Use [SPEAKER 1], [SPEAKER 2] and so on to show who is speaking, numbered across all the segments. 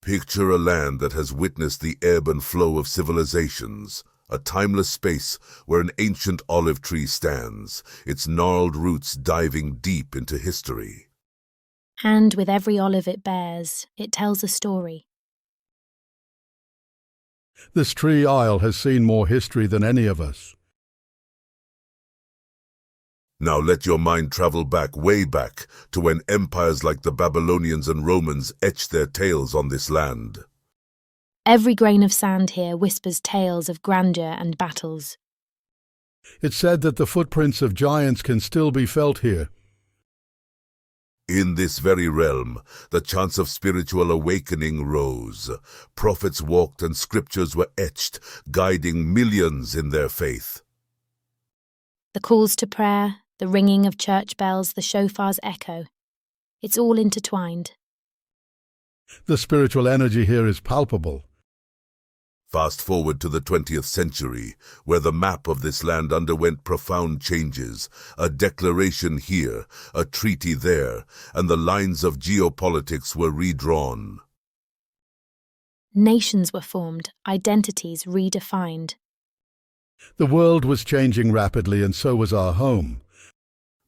[SPEAKER 1] Picture a land that has witnessed the ebb and flow of civilizations, a timeless space where an ancient olive tree stands, its gnarled roots diving deep into history.
[SPEAKER 2] And with every olive it bears, it tells a story.
[SPEAKER 3] This tree aisle has seen more history than any of us.
[SPEAKER 1] Now let your mind travel back, way back, to when empires like the Babylonians and Romans etched their tales on this land.
[SPEAKER 2] Every grain of sand here whispers tales of grandeur and battles.
[SPEAKER 3] It's said that the footprints of giants can still be felt here.
[SPEAKER 1] In this very realm, the chance of spiritual awakening rose. Prophets walked and scriptures were etched, guiding millions in their faith.
[SPEAKER 2] The calls to prayer, the ringing of church bells, the shofar's echo. It's all intertwined.
[SPEAKER 3] The spiritual energy here is palpable.
[SPEAKER 1] Fast forward to the 20th century, where the map of this land underwent profound changes, a declaration here, a treaty there, and the lines of geopolitics were redrawn.
[SPEAKER 2] Nations were formed, identities redefined.
[SPEAKER 3] The world was changing rapidly, and so was our home.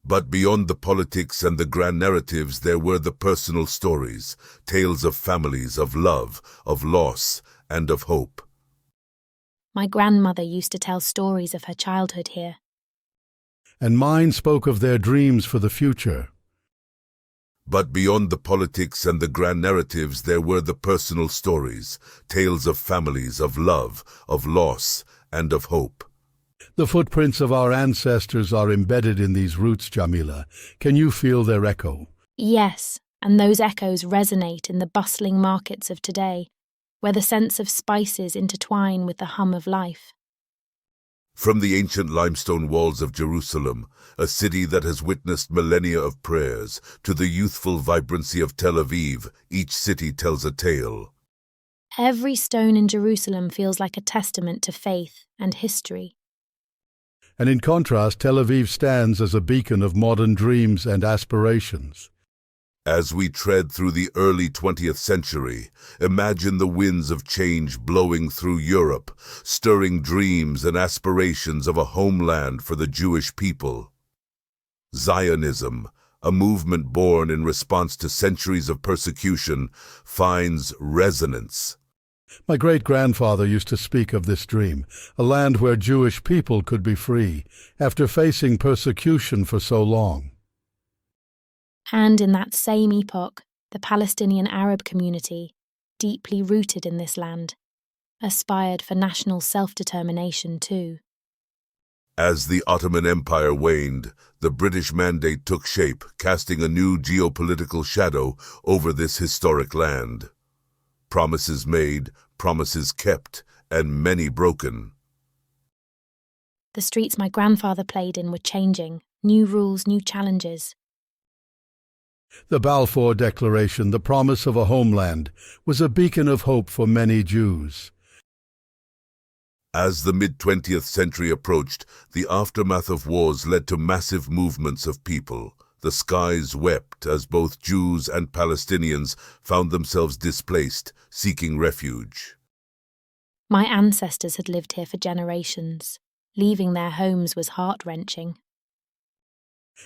[SPEAKER 1] But beyond the politics and the grand narratives, there were the personal stories, tales of families, of love, of loss, and of hope.
[SPEAKER 2] My grandmother used to tell stories of her childhood here.
[SPEAKER 3] And mine spoke of their dreams for the future.
[SPEAKER 1] But beyond the politics and the grand narratives, there were the personal stories, tales of families, of love, of loss, and of hope.
[SPEAKER 3] The footprints of our ancestors are embedded in these roots, Jamila. Can you feel their echo?
[SPEAKER 2] Yes, and those echoes resonate in the bustling markets of today, where the scents of spices intertwine with the hum of life.
[SPEAKER 1] From the ancient limestone walls of Jerusalem, a city that has witnessed millennia of prayers, to the youthful vibrancy of Tel Aviv, each city tells a tale.
[SPEAKER 2] Every stone in Jerusalem feels like a testament to faith and history.
[SPEAKER 3] And in contrast, Tel Aviv stands as a beacon of modern dreams and aspirations.
[SPEAKER 1] As we tread through the early 20th century, imagine the winds of change blowing through Europe, stirring dreams and aspirations of a homeland for the Jewish people. Zionism, a movement born in response to centuries of persecution, finds resonance.
[SPEAKER 3] My great-grandfather used to speak of this dream, a land where Jewish people could be free, after facing persecution for so long.
[SPEAKER 2] And in that same epoch, the Palestinian Arab community, deeply rooted in this land, aspired for national self-determination too.
[SPEAKER 1] As the Ottoman Empire waned, the British Mandate took shape, casting a new geopolitical shadow over this historic land. Promises made, promises kept, and many broken.
[SPEAKER 2] The streets my grandfather played in were changing, new rules, new challenges.
[SPEAKER 3] The Balfour Declaration, the promise of a homeland, was a beacon of hope for many Jews.
[SPEAKER 1] As the mid-20th century approached, the aftermath of wars led to massive movements of people. The skies wept as both Jews and Palestinians found themselves displaced, seeking refuge.
[SPEAKER 2] My ancestors had lived here for generations. Leaving their homes was heart-wrenching.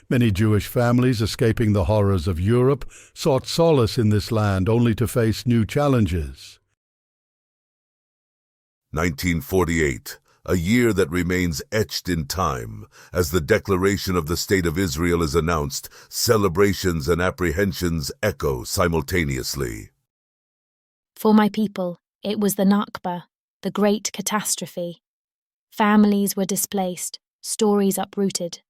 [SPEAKER 3] Many Jewish families, escaping the horrors of Europe, sought solace in this land only to face new challenges.
[SPEAKER 1] 1948, a year that remains etched in time. As the declaration of the State of Israel is announced, celebrations and apprehensions echo simultaneously.
[SPEAKER 2] For my people, it was the Nakba, the great catastrophe. Families were displaced, stories uprooted.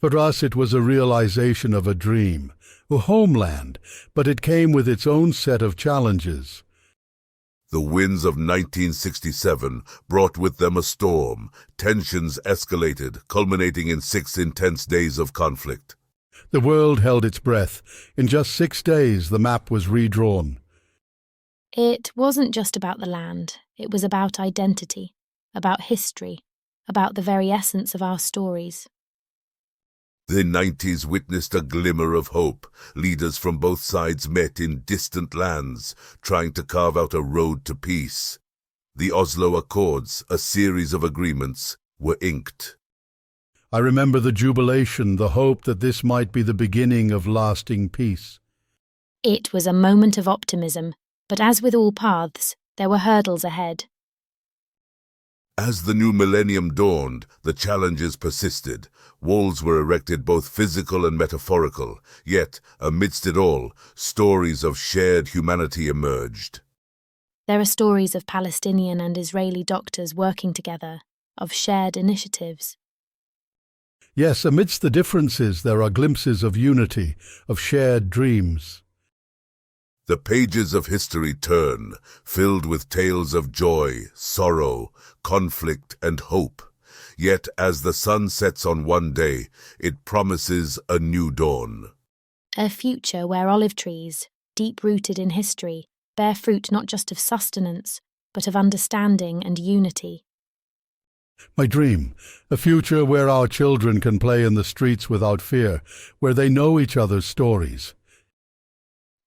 [SPEAKER 3] For us, it was a realization of a dream, a homeland, but it came with its own set of challenges.
[SPEAKER 1] The winds of 1967 brought with them a storm. Tensions escalated, culminating in 6 intense days of conflict.
[SPEAKER 3] The world held its breath. In just 6 days, the map was redrawn.
[SPEAKER 2] It wasn't just about the land. It was about identity, about history, about the very essence of our stories.
[SPEAKER 1] The 90s witnessed a glimmer of hope. Leaders from both sides met in distant lands, trying to carve out a road to peace. The Oslo Accords, a series of agreements, were inked.
[SPEAKER 3] I remember the jubilation, the hope that this might be the beginning of lasting peace.
[SPEAKER 2] It was a moment of optimism, but as with all paths, there were hurdles ahead.
[SPEAKER 1] As the new millennium dawned, the challenges persisted. Walls were erected, both physical and metaphorical, yet, amidst it all, stories of shared humanity emerged.
[SPEAKER 2] There are stories of Palestinian and Israeli doctors working together, of shared initiatives.
[SPEAKER 3] Yes, amidst the differences, there are glimpses of unity, of shared dreams.
[SPEAKER 1] The pages of history turn, filled with tales of joy, sorrow, conflict, and hope. Yet, as the sun sets on one day, it promises a new dawn.
[SPEAKER 2] A future where olive trees, deep-rooted in history, bear fruit not just of sustenance, but of understanding and unity.
[SPEAKER 3] My dream, a future where our children can play in the streets without fear, where they know each other's stories.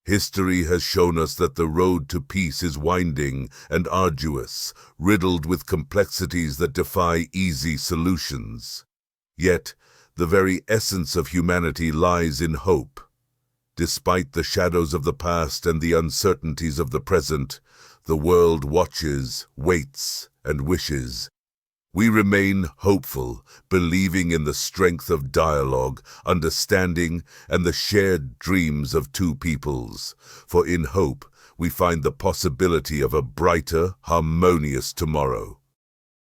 [SPEAKER 1] History has shown us that the road to peace is winding and arduous, riddled with complexities that defy easy solutions. Yet, the very essence of humanity lies in hope. Despite the shadows of the past and the uncertainties of the present, the world watches, waits, and wishes. We remain hopeful, believing in the strength of dialogue, understanding, and the shared dreams of two peoples. For in hope, we find the possibility of a brighter, harmonious tomorrow.